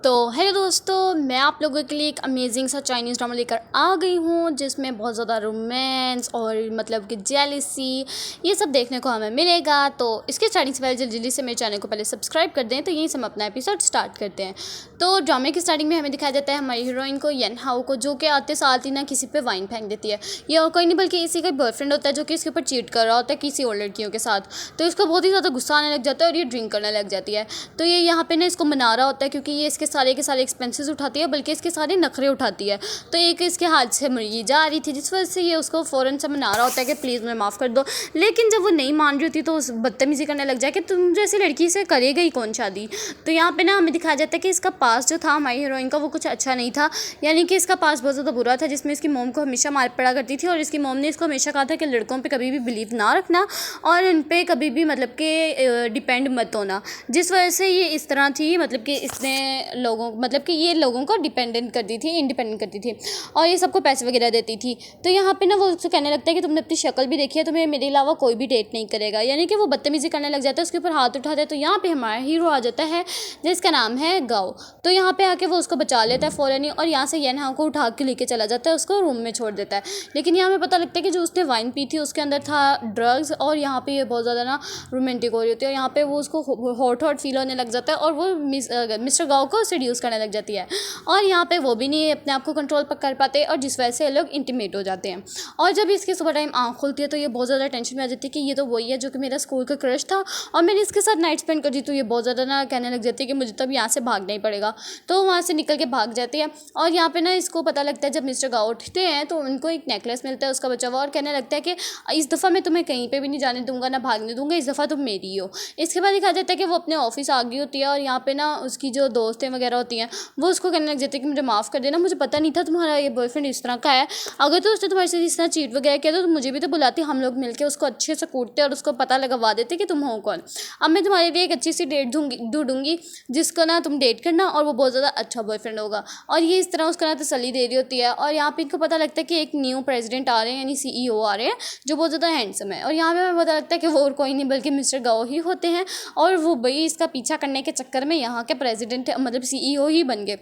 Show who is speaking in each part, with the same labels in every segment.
Speaker 1: तो हेलो दोस्तों, मैं आप लोगों के लिए एक अमेजिंग सा चाइनीज़ ड्रामा लेकर आ गई हूँ जिसमें बहुत ज़्यादा रोमांस और मतलब कि जेलसी ये सब देखने को हमें मिलेगा। तो इसके स्टार्टिंग से पहले जल्दी से मेरे चैनल को पहले सब्सक्राइब कर दें। तो यहीं से हम अपना एपिसोड स्टार्ट करते हैं। तो ड्रामे की स्टार्टिंग में हमें दिखाया जाता है हमारी हीरोइन को, येन हाओ को, जो कि आते साथ ही ना किसी पर वाइन फेंक देती है। ये और कोई नहीं बल्कि इसी का बॉयफ्रेंड होता है जो कि इसके ऊपर चीट कर रहा होता है किसी और लड़कियों के साथ। तो इसको बहुत ही ज़्यादा गुस्सा आने लग जाता है और ये ड्रिंक करने लग जाती है। तो ये यहाँ पे ना इसको मना रहा होता है क्योंकि ये इसके सारे के सारे एक्सपेंसेस उठाती है, बल्कि इसके सारे नखरे उठाती है। तो एक इसके हाथ से मुर्गी जा रही थी जिस वजह से ये उसको फ़ौरन से मना रहा होता है कि प्लीज़ मुझे माफ़ कर दो। लेकिन जब वो नहीं मान रही होती तो उस बदतमीज़ी करने लग जाए कि तुम जैसी लड़की से करेगा ही कौन शादी। तो यहाँ पे ना हमें दिखाया जाता है कि इसका पास जो था हमारी हीरोइन का वो कुछ अच्छा नहीं था, यानी कि इसका पास बहुत ज़्यादा बुरा था जिसमें इसकी मोम को हमेशा मार पड़ा करती थी। और इसकी मोम ने इसको हमेशा कहा था कि लड़कों पर कभी भी बिलीव ना रखना और उन पर कभी भी मतलब कि डिपेंड मत होना। जिस वजह से ये इस तरह थी, मतलब कि इसने लोगों मतलब कि ये लोगों को डिपेंडेंट करती थी, इंडिपेंडेंट करती थी और ये सबको पैसे वगैरह देती थी। तो यहाँ पे ना वो उसको कहने लगता है कि तुमने अपनी शक्ल भी देखी है, तुम्हें मेरे अलावा कोई भी डेट नहीं करेगा, यानी कि वो बदतमीजी करने लग जाता है, उसके ऊपर हाथ उठाता है। तो यहाँ पे हमारा हीरो आ जाता है जिसका नाम है गाओ। तो यहाँ पे आके वो उसको बचा लेता है फ़ौरन ही और यहाँ से येन हाओ को उठा के लेके चला जाता है, उसको रूम में छोड़ देता है। लेकिन यहाँ पे पता लगता है कि जो उसने वाइन पी थी उसके अंदर था ड्रग्स और यहाँ पे ये बहुत ज़्यादा ना रोमांटिक हो रही होती है और यहाँ पे वो उसको हॉट फील होने लग जाता है और वो मिस्टर गाओ को सेड्यूस करने लग जाती है। और यहाँ पे वो भी नहीं अपने आप को कंट्रोल पर कर पाते और जिस वजह से ये लोग इंटीमेट हो जाते हैं। और जब इसकी सुबह टाइम आँख खुलती है तो ये बहुत ज़्यादा टेंशन में आ जाती है कि ये तो वही है जो कि मेरा स्कूल का क्रश था और मैंने इसके साथ नाइट स्पेंड कर दी। तो ये बहुत ज़्यादा ना कहने लग जाती है कि मुझे तो अब यहाँ से भागना ही पड़ेगा। तो वहाँ से निकल के भाग जाती है और यहाँ पे ना इसको पता लगता है जब मिस्टर गाओ उठते हैं तो उनको एक नेकलेस मिलता है उसका बचा हुआ और कहने लगता है कि इस दफ़ा मैं तुम्हें कहीं पर भी नहीं जाने दूंगा, ना भागने दूंगा, इस दफ़ा तुम मेरी हो। इसके बाद दिखा जाता है कि वो अपने ऑफिस आ गई होती है और यहाँ पे ना उसकी जो दोस्तें वगैरह होती हैं वो उसको कहने लग जाती है कि मुझे माफ़ कर देना, मुझे पता नहीं था तुम्हारा ये बॉयफ्रेंड इस तरह का है। अगर तो उसने तुम्हारे साथ इस तरह चीट वगैरह किया तो मुझे भी तो बुलाती, हम लोग मिलकर उसको अच्छे से कूटते और उसको पता लगवा देते कि तुम हो कौन। अब मैं तुम्हारे लिए एक अच्छी सी डेट ढूंढूंगी जिसको ना तुम डेट करना और वो बहुत ज़्यादा अच्छा बॉयफ्रेंड होगा। और ये इस तरह उसको ना तसल्ली दे रही होती है। और यहाँ पे इनको पता लगता है कि एक न्यू प्रेसिडेंट आ रहे हैं, यानी CEO आ रहे हैं जो बहुत ज़्यादा हैंडसम है। और यहाँ पे हमें पता लगता है कि वो और कोई नहीं बल्कि मिस्टर गाओ ही होते हैं और वो भाई इसका पीछा करने के चक्कर में यहाँ के प्रेसिडेंट मतलब CEO ही बन गए।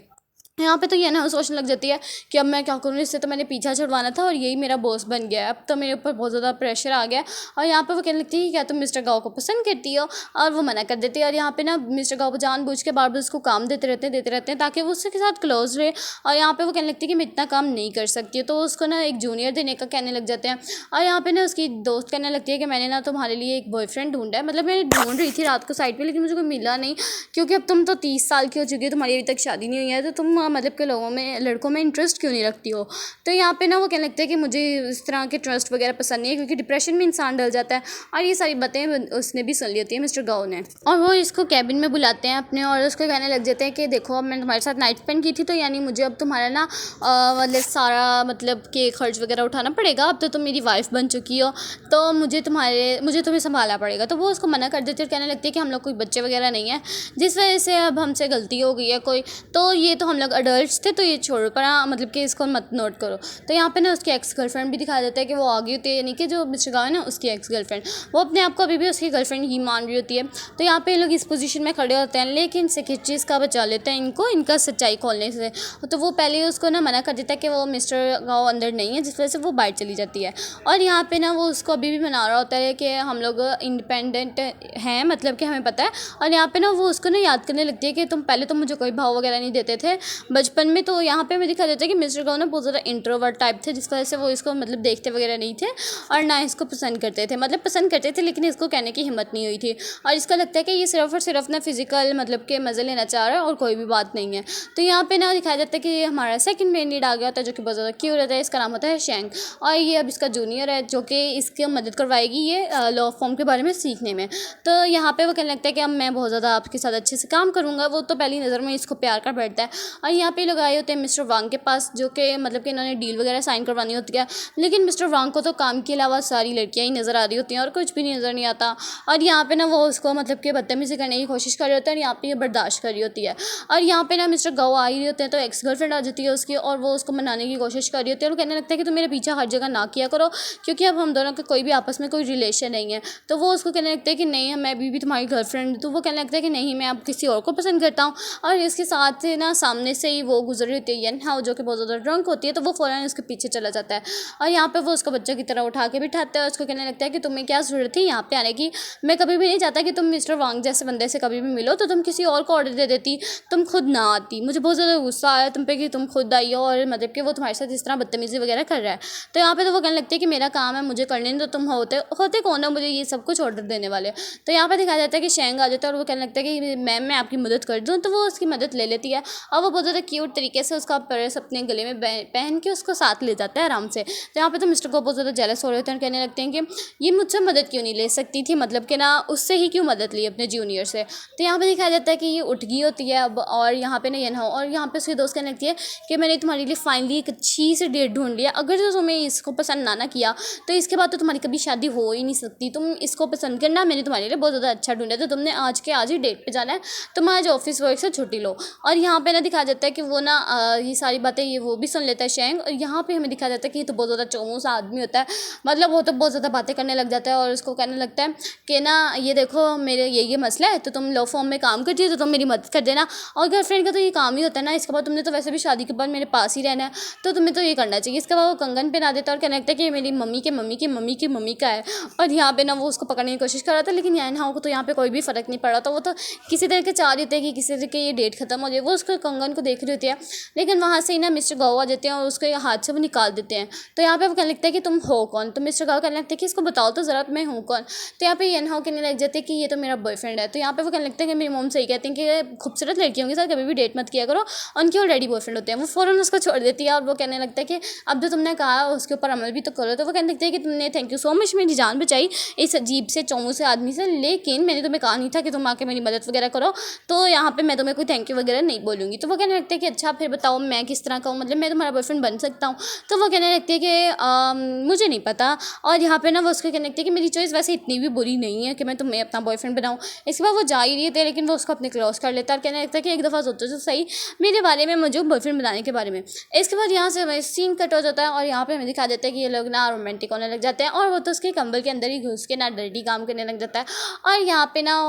Speaker 1: यहाँ पे तो ये ना सोचने लग जाती है कि अब मैं क्या करूँ, इससे तो मैंने पीछा छुड़वाना था और यही मेरा बॉस बन गया है, अब तो मेरे ऊपर बहुत ज़्यादा प्रेशर आ गया। और यहाँ पे वो कहने लगती है कि क्या तुम मिस्टर गाओ को पसंद करती हो, और वो मना कर देती है। और यहाँ पे ना मिस्टर गाओ जानबूझ के बार बार उसको काम देते रहते हैं ताकि वो उसके साथ क्लोज रहे। और यहाँ पे वो कहने लगती है कि मैं इतना काम नहीं कर सकती है, तो उसको ना एक जूनियर देने का कहने लग जाते हैं। और यहाँ पे ना उसकी दोस्त कहने लगती है कि मैंने ना तुम्हारे लिए एक बॉयफ्रेंड ढूंढा है, मतलब मैंने ढूंढ रही थी रात को साइड पर लेकिन मुझे कोई मिला नहीं, क्योंकि अब तुम तो 30 साल की हो चुकी है, तुम्हारी अभी तक शादी नहीं हुई है, तो तुम मतलब के लोगों में लड़कों में इंटरेस्ट क्यों नहीं रखती हो। तो यहाँ पे ना वो कहने लगता है कि मुझे इस तरह के ट्रस्ट वगैरह पसंद नहीं है क्योंकि डिप्रेशन में इंसान डल जाता है। और ये सारी बातें उसने भी सुन ली होती है मिस्टर गाओ ने। और वो इसको कैबिन में बुलाते हैं अपने और उसको कहने लग जाते हैं कि देखो अब मैंने तुम्हारे साथ नाइट स्पेंड की थी तो यानी मुझे अब तुम्हारा ना मतलब सारा मतलब कि खर्च वगैरह उठाना पड़ेगा, अब तो तुम मेरी वाइफ बन चुकी हो तो मुझे तुम्हें संभालना पड़ेगा। तो वो उसको मना कर देती है और कहने लगती है कि हम लोग कोई बच्चे वगैरह नहीं है, जिस वजह से अब हमसे गलती हो गई है कोई, तो ये तो हम लोग अडल्ट थे तो ये छोड़ो, पर मतलब कि इसको मत नोट करो। तो यहाँ पे ना उसकी एक्स गर्लफ्रेंड भी दिखाया जाता है कि वो आ गई होती है, यानी कि जो मिस्टर गाओ है ना उसकी एक्स गर्लफ्रेंड, वो अपने आप को अभी भी उसकी गर्लफ्रेंड ही मान रही होती है। तो यहाँ पे लोग इस पोजीशन में खड़े होते हैं लेकिन सेक्रेटरीज का बचा लेते हैं इनको इनका सच्चाई खोलने से। तो वो पहले उसको ना मना कर देता है कि वो मिस्टर गाओ अंदर नहीं है, जिस वजह से वो बाहर चली जाती है। और यहाँ पे ना वो उसको अभी भी मना रहा होता है कि हम लोग इंडिपेंडेंट हैं, मतलब कि हमें पता है। और यहाँ पे ना वो उसको ना याद करने लगती है कि तुम पहले तो मुझे कोई भाव वगैरह नहीं देते थे बचपन में। तो यहाँ पे दिखा देता है कि मिस्टर गाओ ना बहुत ज़्यादा इंट्रोवर्ट टाइप थे, जिस वजह से वो इसको मतलब देखते वगैरह नहीं थे और ना इसको पसंद करते थे, मतलब पसंद करते थे लेकिन इसको कहने की हिम्मत नहीं हुई थी। और इसका लगता है कि ये सिर्फ और सिर्फ ना फिजिकल मतलब के मज़े लेना चाह रहा है और कोई भी बात नहीं है। तो यहाँ पे ना दिखाया जाता है कि हमारा सेकंड मेन लीड आ गया होता है जो कि बहुत ज़्यादा क्यूट रहता है, इसका नाम होता है शेंग। और ये अब इसका जूनियर है जो कि इसकी मदद करवाएगी ये लॉ फॉर्म के बारे में सीखने में। तो यहाँ पे वो कहने लगता है कि अब मैं बहुत ज़्यादा आपके साथ अच्छे से काम करूँगा। वो तो पहली नज़र में इसको प्यार कर बैठता है। और यहाँ पे लोग आए होते हैं मिस्टर वांग के पास, जो कि मतलब कि इन्होंने डील वगैरह साइन करवानी होती है। लेकिन मिस्टर वांग को तो काम के अलावा सारी लड़कियाँ ही नज़र आ रही होती हैं और कुछ भी नज़र नहीं आता। और यहाँ पे ना वो उसको मतलब कि बदतमीजी करने की कोशिश कर रहे होते हैं और यहाँ पे ये बर्दाश्त कर रही होती है। और यहाँ पे ना मिस्टर गाओ आ ही रहे होते हैं तो एक्स गर्लफ्रेंड आ जाती है उसकी, और वो उसको मनाने की कोशिश कर रही होती है और कहने लगता है कि तुम मेरे पीछे हर जगह ना किया करो, क्योंकि अब हम दोनों का कोई भी आपस में कोई रिलेशन नहीं है। तो वो उसको कहने लगता है कि नहीं, मैं अभी भी तुम्हारी गर्लफ्रेंड। तो वो कहने लगता है कि नहीं, मैं अब किसी और को पसंद करता हूँ। और इसके साथ ना सामने से ही वो गुजर रही होती है येन हाओ, जो कि बहुत ज़्यादा ड्रंक होती है। तो वो फ़ौरन उसके पीछे चला जाता है और यहाँ पे वो उसको बच्चे की तरह उठा के बिठाता है और उसको कहने लगता है कि तुम्हें क्या ज़रूरत थी यहाँ पे आने की। मैं कभी भी नहीं चाहता कि तुम मिस्टर वांग जैसे बंदे से कभी भी मिलो, तो तुम किसी और को ऑर्डर दे देती, तुम खुद ना आती। मुझे बहुत ज़्यादा गुस्सा आया तुम पे कि तुम खुद आई हो और मतलब कि वो तुम्हारे साथ इस तरह बदतमीज़ी वगैरह कर रहा है। तो यहाँ पे तो वो कहने लगती है कि मेरा काम है, मुझे करने दो, तुम होते कौन हो मुझे ये सब कुछ ऑर्डर देने वाले। तो यहाँ पे दिखाया जाता है कि शेंग आ जाता है और वो कहने लगता है कि मैम मैं आपकी मदद कर दूँ। तो वो उसकी मदद ले लेती है और वो बहुत ज़्यादा क्यूट तरीके से उसका पर्स अपने गले में पहन के उसको साथ ले जाता है आराम से। तो यहाँ पे तो मिस्टर को बहुत ज़्यादा जेलस हो रहे होते हैं, कहने लगते हैं कि ये मुझसे मदद क्यों नहीं ले सकती थी, मतलब कि ना उससे ही क्यों मदद ली अपने जूनियर से। तो यहाँ पे दिखाया जाता है कि ये उठ गई होती है अब, और यहाँ पे ना ये ना, और यहाँ पे उसकी दोस्त कहने लगती है कि मैंने तुम्हारे लिए फाइनली एक अच्छी सी डेट ढूंढ लिया, अगर तो तुम्हें इसको पसंद ना किया तो इसके बाद तो तुम्हारी कभी शादी हो ही नहीं सकती, तुम इसको पसंद करना, मैंने तुम्हारे लिए बहुत ज़्यादा अच्छा ढूंढा, तो तुमने आज के आज ही डेट पे जाना है, तुम आज ऑफिस वर्क से छुट्टी लो। और यहाँ पे ना दिखाया जाता है कि वो ना ये सारी बातें ये वो भी सुन लेता है शेंग, और यहाँ पे हमें दिखाया जाता है कि ये तो बहुत ज़्यादा चोमू सा आदमी होता है, मतलब वो तो बहुत ज़्यादा बातें करने लग जाता है और उसको कहने लगता है कि ना ये देखो मेरे ये मसला है, तो तुम लॉ फॉर्म में काम करती हो तो तुम मेरी मदद कर देना, और गर्लफ्रेंड का तो ये काम ही होता है ना, इसके बाद तुमने तो वैसे भी शादी के बाद मेरे पास ही रहना है, तो तुम्हें तो ये करना चाहिए। इसके बाद वो कंगन पहना देता है और कहने लगता है कि मेरी मम्मी के मम्मी की मम्मी की मम्मी का है। और यहाँ पे ना वो उसको पकड़ने की कोशिश कर रहा था, लेकिन यहाँ को तो यहाँ पे कोई भी फ़र्क नहीं पड़ रहा था, वो तो किसी तरह के चाह रही थे कि किसी तरह के ये डेट खत्म हो जाए। वो उसको कंगन को देख रही होती है, लेकिन वहाँ से ही ना मिस्टर गाओ आ जाते हैं और उसके हाथ से वो निकाल देते हैं। तो यहाँ पे वो कहने लगता है कि तुम हो कौन। तो मिस्टर गाओ कहने लगता है कि इसको बताओ तो ज़रा मैं हूँ कौन। तो यहाँ पे येन हाओ कहने लग जाते हैं कि ये तो मेरा बॉयफ्रेंड है। तो यहाँ पे वो कहने लगता है कि मेरी मॉम सही कहती हैं कि खूबसूरत लड़कियों के साथ कभी भी डेट मत किया करो, उनके ऑलरेडी बॉयफ्रेंड होते हैं। वो फ़ौरन उसको छोड़ देती है और वो कहने लगता है कि अब जो तुमने कहा उसके ऊपर अमल भी तो करो। तो वो कहने लगता है कि तुमने थैंक यू सो मच मेरी जान बचाई इस अजीब से चौमू से आदमी से, लेकिन मैंने तुम्हें कहा नहीं था कि तुम आके मेरी मदद वगैरह करो, तो यहाँ पे मैं तुम्हें कोई थैंक यू वगैरह नहीं बोलूँगी। तो वो कहने लगता है कि अच्छा फिर बताओ मैं किस तरह का हूँ, मतलब मैं तुम्हारा बॉयफ्रेंड बन सकता हूँ। तो वो कहने लगती है कि मुझे नहीं पता। और यहाँ पे ना वो उसको कहने लगती है कि मेरी चॉइस वैसे इतनी भी बुरी नहीं है कि मैं तुम्हें अपना बॉयफ्रेंड बनाऊँ। इसके बाद वो जा ही रही थी, लेकिन वो उसको अपने क्लोज कर लेता है और कहने लगता है कि एक दफ़ा सोचो तो सही मेरे बारे में, मुझे बॉयफ्रेंड बनाने के बारे में। इसके बाद यहाँ से सीन कट हो जाता है और यहाँ पे हमें दिखा देता है कि ये लोग ना रोमांटिक होने लग जाते हैं और वो तो उसके कंबल के अंदर ही घुस के ना डर्टी काम करने लग जाता है। और यहाँ पे ना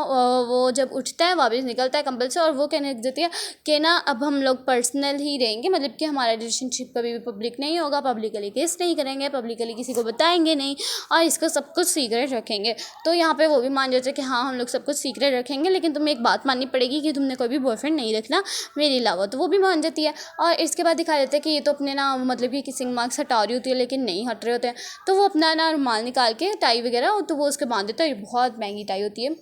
Speaker 1: वो जब उठता है वापस निकलता है कंबल से और वो कहने लग जाती है कि ना अब हम लोग पर्सनल ही रहेंगे, मतलब कि हमारा रिलेशनशिप कभी भी पब्लिक नहीं होगा, पब्लिकली किस नहीं करेंगे, पब्लिकली किसी को बताएंगे नहीं और इसको सब कुछ सीक्रेट रखेंगे। तो यहाँ पे वो भी मान जाते हैं कि हाँ हम लोग सब कुछ सीक्रेट रखेंगे, लेकिन तुम्हें एक बात माननी पड़ेगी कि तुमने कोई भी बॉयफ्रेंड नहीं रखना मेरे अलावा। तो वो भी मान जाती है और इसके बाद दिखा देता है कि ये तो अपने ना मतलब कि किसिंग मार्क्स हटा रही होती है, लेकिन नहीं हट रहे होते हैं। तो वो अपना ना रुमाल निकाल के टाई वगैरह तो वो उसके बांध देता है, बहुत महंगी टाई होती है,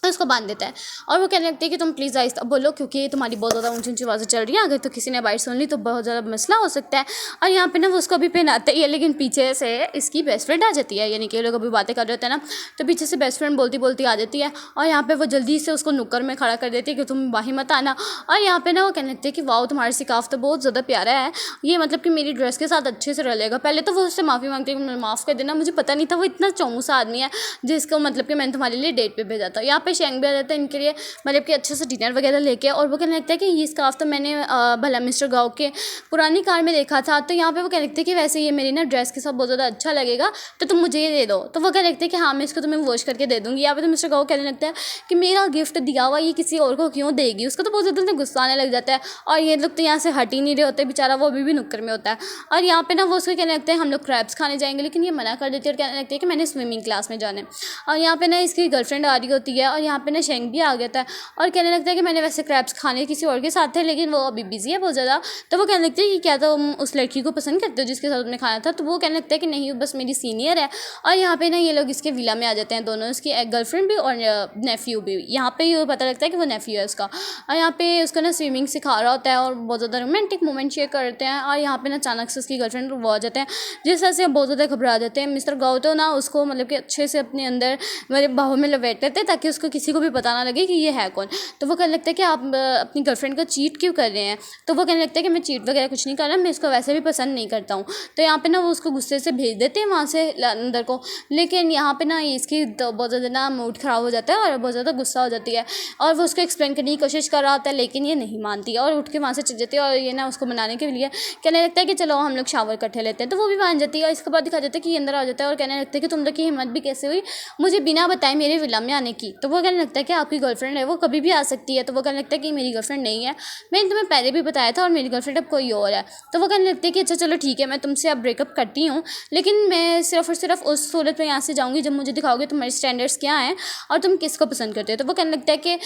Speaker 1: उसको बांध देता है और वो कहने लगती है कि तुम प्लीज़ आहिस्ता बोलो क्योंकि तुम्हारी बहुत ज़्यादा ऊंची ऊंची आवाज़ें चल रही हैं, अगर तो किसी ने बाइट सुन ली तो बहुत ज़्यादा मसला हो सकता है। और यहाँ पे ना वो उसको अभी पहनाता ही है, लेकिन पीछे से इसकी बेस्ट फ्रेंड आ जाती है, यानी कि लोग अभी बातें कर रहे होते हैं ना, तो पीछे से बेस्ट फ्रेंड बोलती बोलती आ जाती है और यहाँ पे वो जल्दी से उसको नुक्कर में खड़ा कर देती है कि तुम बाही मत आना। और यहाँ पे ना वो कहने लगती है कि वाओ तुम्हारा सिकाफ तो बहुत ज़्यादा प्यारा है, ये मतलब कि मेरी ड्रेस के साथ अच्छे से रलेगा। पहले तो वो उससे माफ़ी मांगती है, माफ़ कर देना, मुझे पता नहीं था वो इतना चौमू सा आदमी है जिसको मतलब कि मैंने तुम्हारे लिए डेट पे भेजा था। यहाँ पे शेंग भी आ जाता है के लिए, मतलब कि अच्छे से डिनर वगैरह लेके, और वो कहने लगता है कि ये स्कार्फ तो मैंने भला मिस्टर गाओ के पुरानी कार में देखा था। तो यहाँ पे वो कहने लगते हैं कि वैसे ये मेरी ना ड्रेस के साथ बहुत ज़्यादा अच्छा लगेगा, तो तुम मुझे ये दे दो। तो वो कहने लगते हैं कि हाँ मैं इसको तुम्हें वॉश करके दे दूँगी। यहाँ पे तो मिस्टर गाओ कहने लगता है कि मेरा गिफ्ट दिया हुआ ये किसी और को क्यों देगी, उसको तो बहुत ज़्यादा गुस्सा आने लग जाता है और ये लोग तो यहाँ से हट ही नहीं रहे होते, बेचारा वो अभी भी नुक्कर में होता है। और यहाँ पे ना वो उसको कहने लगते हैं हम लोग क्रैब्स खाने जाएंगे, लेकिन ये मना कर देती है और कहने लगती है कि मैंने स्विमिंग क्लास में जाना है। और यहाँ पे ना इसकी गर्लफ्रेंड आ रही होती है और यहाँ पे ना शेंग भी आ गया था और कहने लगता है कि मैंने वैसे क्रैब्स खाने किसी और के साथ थे, लेकिन वो अभी बिजी है बहुत ज़्यादा। तो वो कहने लगती है कि क्या तुम उस लड़की को पसंद करते हो जिसके साथ तुमने खाना था। तो वो कहने लगता है कि नहीं बस मेरी सीनियर है। और यहाँ पे ना ये लोग इसके विला में आ जाते हैं दोनों, इसकी एक गर्लफ्रेंड भी और नेफ्यू भी। यहाँ पे ये पता लगता है कि वो नेफ्यू है उसका। और यहाँ पे उसको ना स्विमिंग सिखा रहा होता है और बहुत ज़्यादा रोमांटिक मोमेंट शेयर करते हैं। और यहाँ पे ना अचानक से उसकी गर्लफ्रेंड वो आ जाते हैं, जिस तरह से बहुत ज़्यादा घबरा जाते हैं। मिस्टर गाओ तो ना उसको मतलब कि अच्छे से अपने अंदर मतलब बाहों में लपेट लेते हैं ताकि उसको किसी को भी पता ना लगे कि ये है कौन। तो वो कहने लगता है कि आप अपनी गर्लफ्रेंड को चीट क्यों कर रहे हैं। तो वो कहने लगता है कि मैं चीट वगैरह कुछ नहीं कर रहा, मैं इसको वैसे भी पसंद नहीं करता हूँ। तो यहाँ पे ना वो उसको गुस्से से भेज देते हैं वहाँ से अंदर को। लेकिन यहाँ पे ना इसकी बहुत ज़्यादा ना मूड ख़राब हो जाता है और बहुत ज़्यादा गुस्सा हो जाती है और वो उसको एक्सप्लेन करने की कोशिश कर रहा होता है, लेकिन ये नहीं मानती और उठ के वहाँ से चली जाती है। और ये ना उसको मनाने के लिए कहने लगता है कि चलो हम लोग शावर इकट्ठे लेते हैं। तो वो भी मान जाती है और इसके बाद दिखा जाता है कि ये अंदर आ जाता है और कहने लगता है कि तुम लोग की हिम्मत भी कैसे हुई मुझे बिना बताए मेरे विला में आने की। तो वो कहने लगता है कि आपकी गर्लफ्रेंड है, वो कभी भी आ सकती है। तो वो कहने लगता है कि मेरी गर्लफ्रेंड नहीं है, मैंने तुम्हें पहले भी बताया था और मेरी गर्लफ्रेंड अब कोई और है। तो वो कहने लगती है कि अच्छा चलो ठीक है, मैं तुमसे अब ब्रेकअप करती हूँ, लेकिन मैं सिर्फ और सिर्फ उस सूरत में यहाँ से जाऊँगी जब मुझे दिखाओगे तुम्हारे स्टैंडर्ड्स क्या हैं और तुम किसको पसंद करते हो। तो वो कहने लगता है कि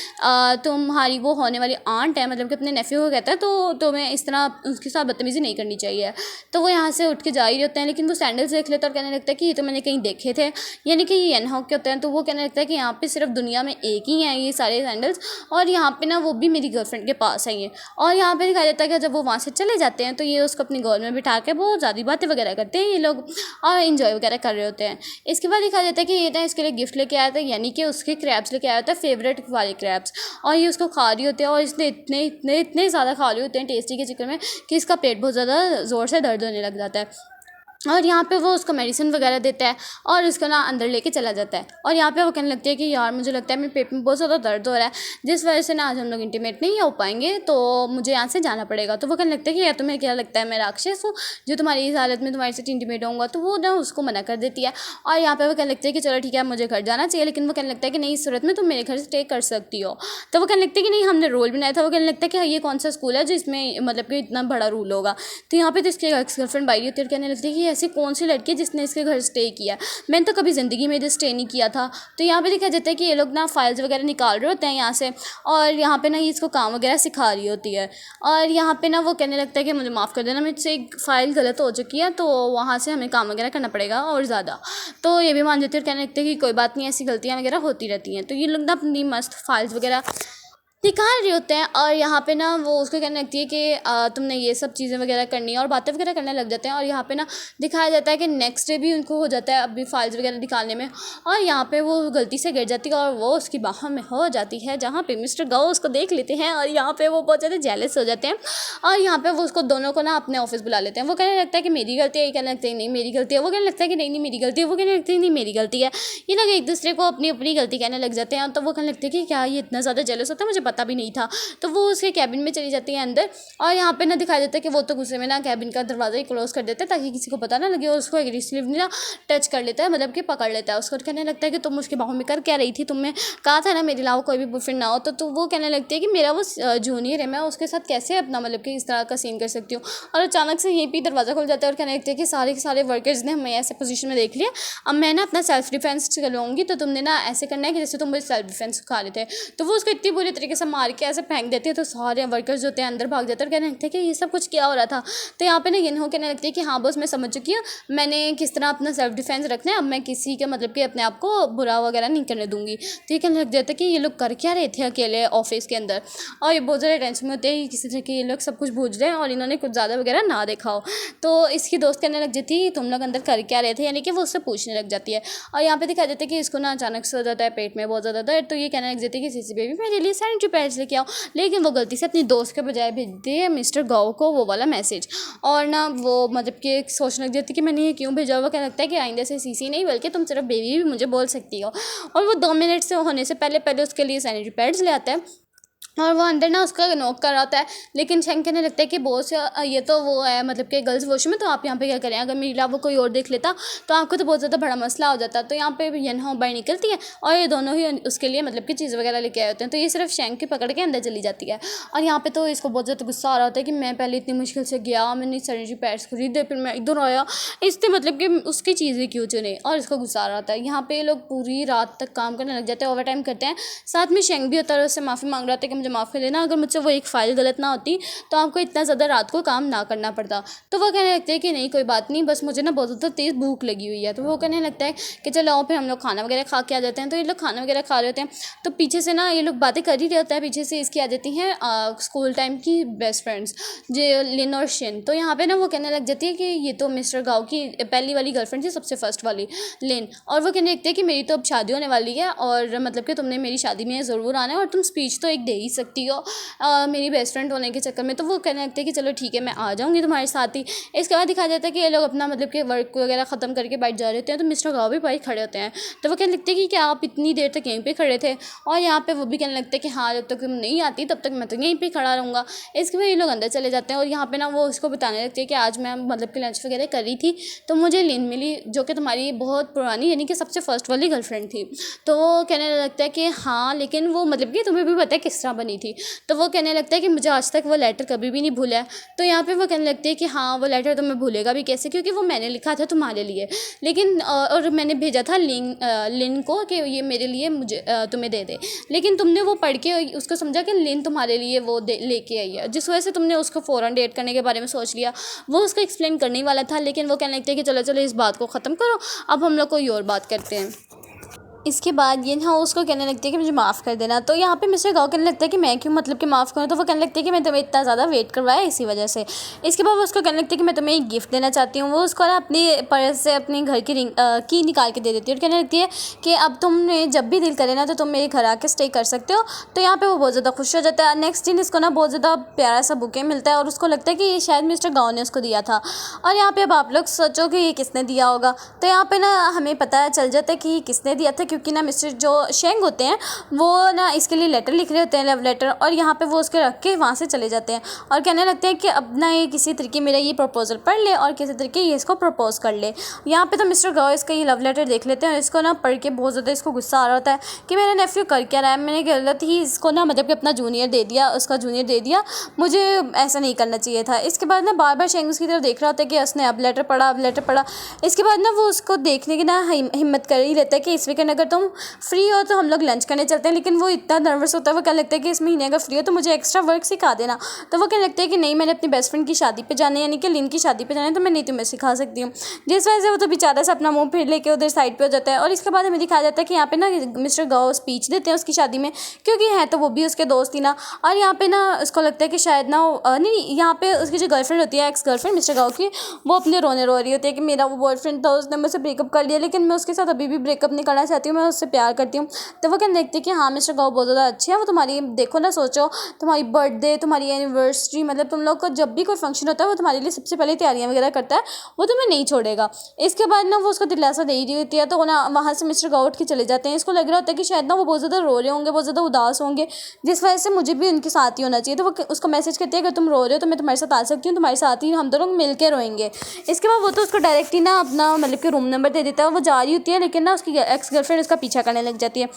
Speaker 1: तुम्हारी वो होने वाली आंट है, मतलब कि अपने नेफ्यू को कहता है, तो तुम्हें इस तरह उसके साथ बदतमीज़ी नहीं करनी चाहिए। तो वो यहाँ से उठ के जा ही होते हैं, लेकिन वो सैंडल्स देख लेते हैं और कहने लगता है कि ये तो मैंने कहीं देखे थे, यानी कि ये येनहॉक के होते हैं। तो वो कहने लगता है कि यहाँ पे सिर्फ दुनिया में एक ही हैं ये सारे सैंडल्स और यहाँ पे ना वो भी मेरी गर्लफ्रेंड के पास है ये। और यहाँ पे दिखाया जाता है कि जब वो वहाँ से चले जाते हैं तो ये उसको अपनी गोद में बिठा के बहुत ज़्यादा बातें वगैरह करते हैं ये लोग और इन्जॉय वगैरह कर रहे होते हैं। इसके बाद दिखाया जाता है कि ये ना इसके लिए गिफ्ट लेके आया था, यानी कि उसके क्रैब्स लेके आया था, फेवरेट वाले क्रैब्स, और ये उसको खा रही होती है और इसने इतने इतने इतने ज़्यादा खा रहे होते हैं टेस्टी के चक्कर में कि इसका पेट बहुत ज़्यादा ज़ोर से दर्द होने लग जाता है। और यहाँ पे वो उसको मेडिसिन वगैरह देता है और उसको ना अंदर लेके चला जाता है। और यहाँ पे वो कहने लगती है कि यार मुझे लगता है मेरे पेट में बहुत ज़्यादा दर्द हो रहा है, जिस वजह से ना आज हम लोग इंटीमेट नहीं हो पाएंगे, तो मुझे यहाँ से जाना पड़ेगा। तो वो कहने लगता है कि यार तुम्हें क्या लगता है मैं राक्षस हूँ जो तुम्हारी इस हालत में तुम्हारे साथ इंटीमेट होऊंगा। तो वो ना उसको मना कर देती है और यहाँ पे वो कहने लगती है कि चलो ठीक है मुझे घर जाना चाहिए, लेकिन वो कहने लगता है कि नहीं इस सूरत में तुम मेरे घर स्टे कर सकती हो। तो वो कहने लगती है कि नहीं हमने रोल बनाया था। वो कहने लगता है कि ये कौन सा स्कूल है जिसमें मतलब कि इतना बड़ा रूल होगा। तो यहाँ पे तो इसकी एक्स गर्लफ्रेंड बाई होती है और कहने लगती है कि ऐसी कौन सी लड़की जिसने इसके घर स्टे किया, मैंने तो कभी ज़िंदगी में इधर स्टे नहीं किया था। तो यहाँ पे दिखाया जाता है कि ये लोग ना फाइल्स वगैरह निकाल रहे होते हैं यहाँ से और यहाँ पे ना ये इसको काम वगैरह सिखा रही होती है। और यहाँ पे ना वो कहने लगता है कि मुझे माफ़ कर देना मुझसे एक फ़ाइल गलत हो चुकी है, तो वहाँ से हमें काम वगैरह करना पड़ेगा और ज़्यादा। तो ये भी मान जाती है और कहने लगते हैं कि कोई बात नहीं, ऐसी गलतियाँ वगैरह होती रहती हैं। तो ये लोग ना अपनी मस्त फाइल्स वगैरह निकाल रहे होते हैं और यहाँ पे ना वो उसको कहने लगती है कि तुमने ये सब चीज़ें वगैरह करनी है और बातें वगैरह करने लग जाते हैं। और यहाँ पे ना दिखाया जाता है कि नेक्स्ट डे भी उनको हो जाता है अभी फाइल्स वगैरह निकालने में और यहाँ पे वो गलती से गिर जाती है और वो उसकी बाहों में हो जाती है, जहाँ पे मिस्टर गाओ उसको देख लेते हैं और यहाँ पे वो बहुत ज़्यादा जेलस हो जाते हैं और यहाँ पे वो उसको दोनों को ना अपने ऑफिस बुला लेते हैं। वो कहने लगता है कि मेरी गलती है, ये कहने लगता है नहीं मेरी गलती है, वो कहने लगता है कि नहीं नहीं मेरी गलती है, वो कहने लगता है नहीं मेरी गलती है। ये लोग एक दूसरे को अपनी अपनी गलती कहने लग जाते हैं। तो वो कहने लगते हैं कि क्या ये इतना ज़्यादा जेलस होता है, मुझे पता भी नहीं था। तो वो उसके कैबिन में चली जाती है अंदर और यहाँ पे ना दिखाया जाता है कि वो तो गुस्से में ना कैबिन का दरवाज़ा ही क्लोज कर देता है ताकि किसी को पता ना लगे और उसको एग्रेसिवली ना टच कर लेता है, मतलब कि पकड़ लेता है उसको। कहने लगता है कि तुम उसके बाहों में कर क्या रही थी, तुमने कहा था ना मेरे अलावा कोई भी बॉयफ्रेंड ना हो। तो वो कहने लगती है कि मेरा वो जूनियर है, मैं उसके साथ कैसे अपना मतलब कि इस तरह का सीन कर सकती हूँ। और अचानक से यहीं पर दरवाज़ा खुल जाता है और कहने लगती है कि सारे के सारे वर्कर्स ने हमें ऐसे पोजीशन में देख लिया, अब मैं ना अपना सेल्फ डिफेंस चलूँगी, तो तुमने ना ऐसे करना है कि जैसे तुम मुझे सेल्फ डिफेंस सिखा रहे थे। तो वो उसको इतनी बुरी तरीके से मार के ऐसे फेंक देती है तो सारे वर्कर्स जो होते हैं अंदर भाग जाते हैं और कहने लगते हैं कि ये सब कुछ क्या हो रहा था। तो यहाँ पे ना येनहो कहने लगती है कि हाँ बस मैं समझ चुकी हूँ मैंने किस तरह अपना सेल्फ डिफेंस रखना है, अब मैं किसी के मतलब कि अपने आप को बुरा वगैरह नहीं करने दूंगी। तो ये कहने लग जाता है कि ये लोग कर क्या रहे थे अकेले ऑफिस के अंदर और ये बहुत ज़्यादा टेंशन में होते हैं कि किसी तरह के ये लोग सब कुछ भूल रहे हैं और इन्होंने कुछ ज़्यादा वगैरह ना देखा हो। तो इसकी दोस्त कहने लग जाती है तुम लोग अंदर कर क्या रहे थे, यानी कि वो उससे पूछने लग जाती है। और यहाँ पे दिखा जाता है कि इसको ना अचानक से हो जाता है पेट में बहुत ज़्यादा दर्द। तो ये कहने लग जाती है कि सीसी बेबी मेरे लिए सैनिटरी पैड्स लेके आओ, लेकिन वो गलती से अपनी दोस्त के बजाय भेजती है मिस्टर गाओ को वो वाला मैसेज। और ना वो मतलब कि सोचने लग जाती है कि मैंने ये क्यों भेजा। वो क्या लगता है कि आइंदा से सीसी नहीं बल्कि तुम सिर्फ बेबी भी मुझे बोल सकती हो। और वो 2 मिनट से होने से पहले उसके लिए सैनिटरी पैड्स ले आता है और वो अंदर ना उसका नॉक कर रहा होता है, लेकिन शेंग कहने लगता है कि बॉस ये तो वो है मतलब कि गर्ल्स वॉशरूम में, तो आप यहाँ पे क्या करें, अगर मेरे वो कोई और देख लेता तो आपको तो बहुत ज़्यादा बड़ा मसला हो जाता। तो यहाँ पे येनहो बाहर निकलती है और ये दोनों ही उसके लिए मतलब कि चीज़ वगैरह लेके आए होते हैं। तो ये सिर्फ शेंग के पकड़ के अंदर चली जाती है और यहाँ पे तो इसको बहुत ज़्यादा गुस्सा आ रहा होता है कि मैं पहले इतनी मुश्किल से गया, मैंने सैनिटरी पैड्स खरीदे, फिर मैं इधर आया, इससे मतलब कि उसकी चीज़ें क्यों चुने, और इसको गुस्सा आ रहा होता है। यहाँ पे लोग पूरी रात तक काम करने लग जाते हैं, ओवर टाइम करते हैं। साथ में शेंग भी होता है, उससे माफ़ी मांग रहा था कि मुझे माफ़ कर देना, अगर मुझसे वो एक फ़ाइल गलत ना होती तो आपको इतना ज़्यादा रात को काम ना करना पड़ता। तो वो कहने लगते हैं कि नहीं कोई बात नहीं, बस मुझे ना बहुत ज़्यादा तेज़ भूख लगी हुई है। तो वो कहने लगता है कि चलो आओ फिर हम लोग खाना वगैरह खा के आ जाते हैं। तो ये लोग खाना वगैरह खा रहे होते हैं, तो पीछे से ना ये लोग बातें कर ही रहे होता है, पीछे से इसकी आ जाती हैं स्कूल टाइम की बेस्ट फ्रेंड्स जो लिन और शिन। तो यहाँ पे ना वो कहने लग जाती है कि ये तो मिस्टर गाओ की पहली वाली गर्लफ्रेंड थी, सबसे फर्स्ट वाली लिन, और वो कहने लगती है कि मेरी तो अब शादी होने वाली है और मतलब कि तुमने मेरी शादी में ज़रूर आना है और तुम स्पीच तो एक दे ही सकती हो मेरी बेस्ट फ्रेंड होने के चक्कर में। तो वो कहने लगते हैं कि चलो ठीक है मैं आ जाऊँगी तुम्हारे साथ ही। इसके बाद दिखाया जाता है कि ये लोग अपना मतलब कि वर्क वगैरह ख़त्म करके बैठ जा रहे होते हैं, तो मिस्टर गाओ भी भाई खड़े होते हैं। तो वो कहने लगते हैं कि क्या आप इतनी देर तक यहीं पे खड़े थे, और यहाँ पे वो भी कहने लगते हैं कि हाँ जब तक तुम नहीं आती तब तक मैं तो यहीं पे खड़ा रहूँगा। इसके बाद ये लोग अंदर चले जाते हैं और यहाँ पे ना वो उसको बताने लगते हैं कि आज मैं मतलब कि लंच वगैरह करी थी तो मुझे लिन मिली जो कि तुम्हारी बहुत पुरानी यानी कि सबसे फर्स्ट वाली गर्लफ्रेंड थी। तो वो कहने लगता है कि हाँ लेकिन वो मतलब कि तुम्हें भी पता है किस तरह बनी थी। तो वो कहने लगता है कि मुझे आज तक वो लेटर कभी भी नहीं भूला है। तो यहाँ पे वो कहने लगती है कि हाँ वो लेटर तुम्हें भूलेगा भी कैसे, क्योंकि वो मैंने लिखा था तुम्हारे लिए, लेकिन और मैंने भेजा था लिन को कि ये मेरे लिए मुझे तुम्हें दे दे, लेकिन तुमने वो पढ़ के उसको समझा कि लिन तुम्हारे लिए वो लेके आई है, जिस वजह से तुमने उसको फ़ौरन डेट करने के बारे में सोच लिया। वो उसको एक्सप्लेन करने वाला था, लेकिन वो कहने लगते हैं कि चलो चलो इस बात को ख़त्म करो, अब हम लोग कोई और बात करते हैं। इसके बाद ये ना उसको कहने लगती है कि मुझे माफ़ कर देना। तो यहाँ पे मिस्टर गाओ कहने लगता है कि मैं क्यों मतलब कि माफ़ करूँ। तो वो कहने लगती है कि मैं तुम्हें इतना ज़्यादा वेट करवाया इसी वजह से। इसके बाद वो उसको कहने लगती है कि मैं तुम्हें एक गिफ्ट देना चाहती हूँ। वो उसको ना अपनी पर्स से अपनी घर की रिंग की निकाल के दे देती है और कहने लगती है कि अब तुमने जब भी दिल करे ना तो तुम मेरे घर आके स्टे कर सकते हो। तो यहाँ पर वो बहुत ज़्यादा खुश हो जाता है। नेक्स्ट दिन इसको ना बहुत ज़्यादा प्यारा सा बुके मिलता है और उसको लगता है कि ये शायद मिस्टर गाओ ने उसको दिया था। और यहाँ पर अब आप लोग सोचो कि ये किसने दिया होगा। तो यहाँ पर ना हमें पता चल जाता है कि ये किसने दिया था, क्योंकि ना मिस्टर जो शेंग होते हैं वो ना इसके लिए लेटर लिख रहे होते हैं, लव लेटर, और यहाँ पे वो उसके रख के वहाँ से चले जाते हैं और कहने लगते हैं कि अब ना ये किसी तरीके मेरा ये प्रपोजल पढ़ ले और किसी तरीके ये इसको प्रपोज कर ले। यहाँ पे तो मिस्टर गाओ इसका ये लव लेटर देख लेते हैं और इसको ना पढ़ के बहुत ज़्यादा इसको गुस्सा आ रहा होता है कि मेरा नेफ्यू कर क्या रहा है, मैंने गलत ही इसको ना मतलब कि अपना जूनियर दे दिया, उसका जूनियर दे दिया, मुझे ऐसा नहीं करना चाहिए था। इसके बाद ना बार बार शेंग उसकी तरफ देख रहा होता है कि उसने अब लेटर पढ़ा, अब लेटर पढ़ा। इसके बाद ना वो उसको देखने की ना हिम्मत कर ही लेता है कि इस वीकेंड अगर तुम फ्री हो तो हम लोग लंच करने चलते हैं। लेकिन वो इतना नर्वस होता है, वो कहने लगता है कि इस महीने अगर फ्री हो तो मुझे एक्स्ट्रा वर्क सिखा देना। तो वो कहने लगता है कि नहीं मैंने अपनी बेस्ट फ्रेंड की शादी पे जाना है, यानी कि लिन की शादी पे जाना है, तो मैं नहीं तुम्हें सिखा सकती हूँ। जिस वजह से वो तो बेचारा से अपना मुंह फिर लेके उधर साइड पे हो जाता है। और इसके बाद हमें दिखाया जाता है कि यहाँ पे ना मिस्टर गाओ स्पीच देते हैं उसकी शादी में, क्योंकि है तो वो भी उसके दोस्त ही ना। और यहाँ पे ना उसको लगता है कि शायद ना नहीं, यहाँ पे उसकी जो गर्लफ्रेंड होती है, एक्स गर्लफ्रेंड मिस्टर गाओ की, वो अपने रोने रो रही होती है कि मेरा वो बॉयफ्रेंड था, उसने मुझसे ब्रेकअप कर लिया, लेकिन मैं उसके साथ अभी भी ब्रेकअप नहीं करना चाहती हूँ, मैं उससे प्यार करती हूँ। तो वो कहने देखती है कि हाँ मिस्टर गाओ बहुत ज़्यादा अच्छे हैं, वो तुम्हारी देखो ना, सोचो तुम्हारी बर्थडे, तुम्हारी एनिवर्सरी, मतलब तुम लोग को जब भी कोई फंक्शन होता है वो तुम्हारे लिए सबसे पहले तैयारियां वगैरह करता है, वो तुम्हें नहीं छोड़ेगा। इसके बाद ना वो उसको दिलासा दे ही रही होती है, तो ना वहाँ से मिस्टर गाओ उठ के चले जाते हैं। इसको लग रहा होता है कि शायद ना वो बहुत ज़्यादा रो रहे होंगे, बहुत ज़्यादा उदास होंगे, जिस वजह से मुझे भी उनके साथ ही होना चाहिए। तो वो उसको मैसेज करती है अगर तुम रो रहे हो तो मैं तुम्हारे साथ आ सकती हूँ, तुम्हारे साथ ही हम दोनों मिल के रोएंगे। इसके बाद वो तो उसको डायरेक्ट ही ना अपना मतलब कि रूम नंबर दे देता है, वो जा रही होती है, लेकिन ना उसकी एक्स गर्लफ्रेंड उसका पीछा करने लग जाती है।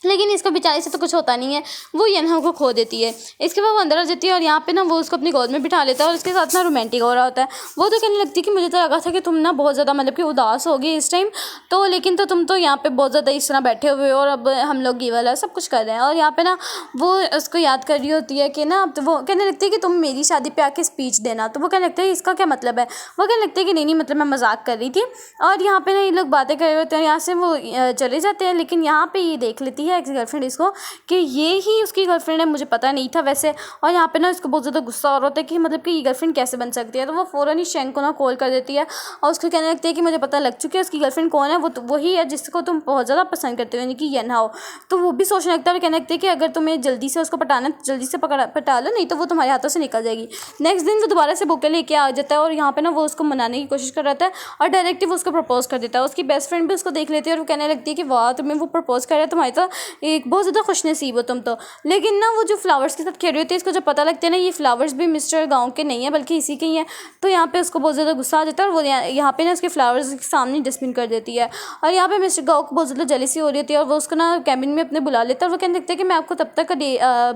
Speaker 1: लेकिन इसका बेचारे से तो कुछ होता नहीं है, वो यनहा को खो देती है। इसके बाद वो अंदर आ जाती है और यहाँ पे ना वो उसको अपनी गोद में बिठा लेता है और उसके साथ ना रोमांटिक हो रहा होता है। वो तो कहने लगती है कि मुझे तो लगा था कि तुम ना बहुत ज़्यादा मतलब कि उदास होगी इस टाइम, तो लेकिन तो तुम तो यहाँ पे बहुत ज़्यादा इस तरह बैठे हुए हो और अब हम लोग ये वाला सब कुछ कर रहे हैं। और यहाँ पे ना वो उसको याद कर रही होती है कि ना, तो वो कहने लगती है कि तुम मेरी शादी पे आके स्पीच देना। तो वो कहने लगता है इसका क्या मतलब है। वो कहने लगता है कि नहीं मतलब मैं मजाक कर रही थी। और यहाँ पे ना ये लोग बातें कर रहे होते हैं, यहाँ से वो चले जाते हैं। लेकिन यहाँ पे ये देख लेती है एक्स गर्लफ्रेंड इसको कि ये ही उसकी गर्लफ्रेंड है, मुझे पता नहीं था वैसे। और यहाँ पे ना इसको बहुत ज़्यादा गुस्सा हो रहा होता है कि मतलब कि ये गर्लफ्रेंड कैसे बन सकती है। तो वो फ़ौरन ही शेंग को ना कॉल कर देती है और उसको कहने लगती है कि मुझे पता लग चुका है उसकी गर्लफ्रेंड कौन है, वो वही है जिसको तुम बहुत ज़्यादा पसंद करते हो, यानी कि यनहाओ। तो वो भी सोचने लगता है और कहने लगती है कि अगर तुम्हें जल्दी से उसको पटाना है तो जल्दी से पटा लो, नहीं तो वो तुम्हारे हाथों से निकल जाएगी। नेक्स्ट दिन वो दोबारा से बुके लेके आ जाता है और यहाँ पे ना वो उसको मनाने की कोशिश कर रहा है और डायरेक्टली वो उसको प्रपोज कर देता है। उसकी बेस्ट फ्रेंड भी उसको देख लेती है और वो कहने लगती है कि वाह तुम्हें वो प्रपोज कर रहा है, तुम्हारी तो एक बहुत ज़्यादा खुशनसीब हो तुम तो। लेकिन ना वो जो फ्लावर्स के साथ खेल रही होती है, इसको जब पता लगता है ना ये फ्लावर्स भी मिस्टर गाँव के नहीं है बल्कि इसी के ही हैं, तो यहाँ पे उसको बहुत ज़्यादा गुस्सा आ जाता है और वो यहाँ पे ना उसके फ्लावर्स के सामने डस्टबिन कर देती है। और यहाँ पे मिस्टर गाँव को बहुत ज़्यादा जेलसी हो रही होती है और वो उसको ना कैबिन में अपने बुला लेता है और वो कहने लगता है कि मैं आपको तब तक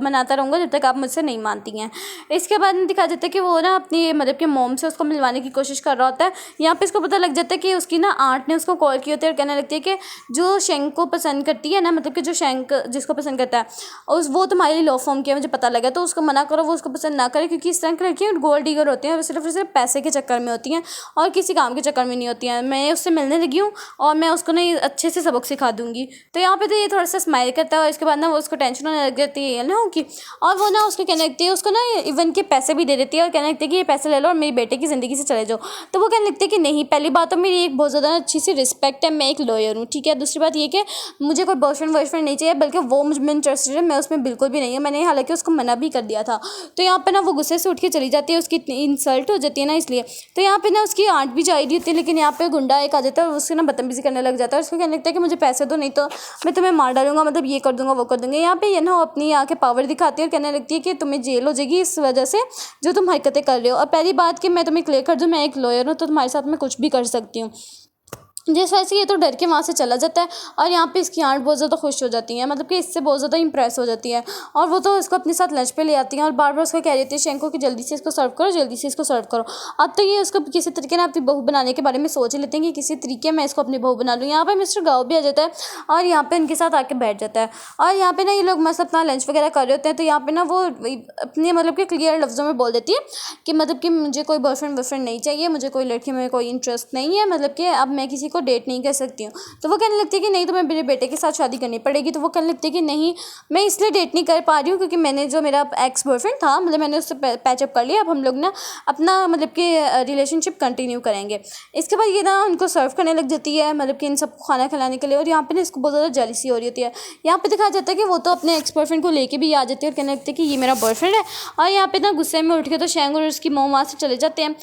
Speaker 1: मनाता रहूँगा जब तक आप मुझसे नहीं मानती हैं। इसके बाद दिखा जाता है कि वो ना अपनी मतलब कि मॉम से उसको मिलवाने की कोशिश कर रहा होता है। यहाँ पे इसको पता लग जाता है कि उसकी ना आंट ने उसको कॉल की होती है और कहने लगती है कि जो शेंग को पसंद करती है ना, मतलब कि जो जो शैंक जिसको पसंद करता है वो तुम्हारे लिए लो फॉर्म किया, मुझे पता लगा, तो उसको मना करो, वो उसको पसंद ना करे, क्योंकि इस तरह की लड़कियाँ गोल्ड डिगर होती हैं, वो सिर्फ और सिर्फ पैसे के चक्कर में होती हैं और किसी काम के चक्कर में नहीं होती हैं। मैं उससे मिलने लगी हूँ और मैं उसको ना अच्छे से सबक सिखा दूँगी। तो यहाँ पे तो ये थोड़ा सा स्माइल करता है और इसके बाद ना वो उसको टेंशन होने लग जाती है ना कि, और वो ना उसको कहने लगती है, उसको ना इवन के पैसे भी दे देती है और कहने लगती है कि ये पैसे ले लो और मेरी बेटे की ज़िंदगी से चले जाओ। तो वो कहने लगती है कि नहीं, पहली बात तो मेरी एक बहुत ज़्यादा अच्छी सी रिस्पेक्ट है, मैं एक लॉयर हूँ, ठीक है। दूसरी बात ये कि मुझे कोई बॉयफ्रेंड वॉयफ्रेंड नहीं चाहिए, बल्कि वो मुझ में इंटरेस्टेड है, मैं उसमें बिल्कुल भी नहीं है। मैंने हालांकि उसको मना भी कर दिया था। तो यहाँ पे ना वो गुस्से से उठ के चली जाती है, उसकी इतनी इंसल्ट हो जाती है ना, इसलिए। तो यहाँ पे ना उसकी आंट भी जा रही होती है, लेकिन यहाँ पे गुंडा एक आ जाता है और उससे ना बदतमीजी करने लग जाता है। उसको कहने लगता है कि मुझे पैसे दो, नहीं तो मैं तुम्हें मार डालूंगा, मतलब ये कर दूंगा वो कर दूंगा। यहाँ पे ये ना अपनी यहाँ के पावर दिखाती है और कहने लगती है कि तुम्हें जेल हो जाएगी इस वजह से जो तुम हरकतें कर रहे हो। और पहली बात कि मैं तुम्हें क्लियर कर दूँ, मैं एक लॉयर हूँ, तो तुम्हारे साथ मैं कुछ भी कर सकती हूँ। जिस वजह से ये तो डर के वहाँ से चला जाता है और यहाँ पे इसकी आंट बहुत ज़्यादा खुश हो जाती है, मतलब कि इससे बहुत ज़्यादा इंप्रेस हो जाती है और वो तो इसको अपने साथ लंच पे ले आती हैं और बार बार उसको कह रही थी शैंको कि जल्दी से इसको सर्व करो, जल्दी से इसको सर्व करो। अब तो ये उसको किसी तरीके ना अपनी बहू बनाने के बारे में सोच लेते हैं कि किसी तरीके मैं इसको अपनी बहू बना लूँ। यहाँ पर मिस्टर गाओ भी आ जाता है और यहाँ पर उनके साथ आके बैठ जाता है और यहाँ पर ना ये लोग मस्त अपना लंच वगैरह कर रहे होते हैं। तो यहाँ पर ना वो अपने मतलब कि क्लियर लफ्ज़ों में बोल देती है कि मतलब कि मुझे कोई बॉयफ्रेंड वॉयफ्रेंड नहीं चाहिए, मुझे कोई लड़की में कोई इंटरेस्ट नहीं है, मतलब कि अब मैं किसी को डेट नहीं कर सकती हूँ। तो वो कहने लगती है कि नहीं, तुम्हें मेरे बेटे के साथ शादी करनी पड़ेगी। तो वो कहने लगती है कि नहीं, मैं इसलिए डेट नहीं कर पा रही हूँ क्योंकि मैंने जो मेरा एक्स बॉयफ्रेंड था, मतलब मैंने उससे पैचअप कर लिया, अब हम लोग ना अपना मतलब कि रिलेशनशिप कंटिन्यू करेंगे। इसके बाद ये ना उनको सर्व करने लग जाती है, मतलब कि इन सबको खाना खिलाने के लिए। और यहाँ पे ना इसको बहुत ज़्यादा जेलसी हो रही होती है। यहाँ पे दिखाया जाता है कि वो तो अपने एक्स बॉयफ्रेंड को लेके भी आ जाती है और कहने लगती है कि ये मेरा बॉयफ्रेंड है। और यहाँ पे ना गुस्से में उठ के तो शैंग और उसकी मोम वहाँ से चले जाते हैं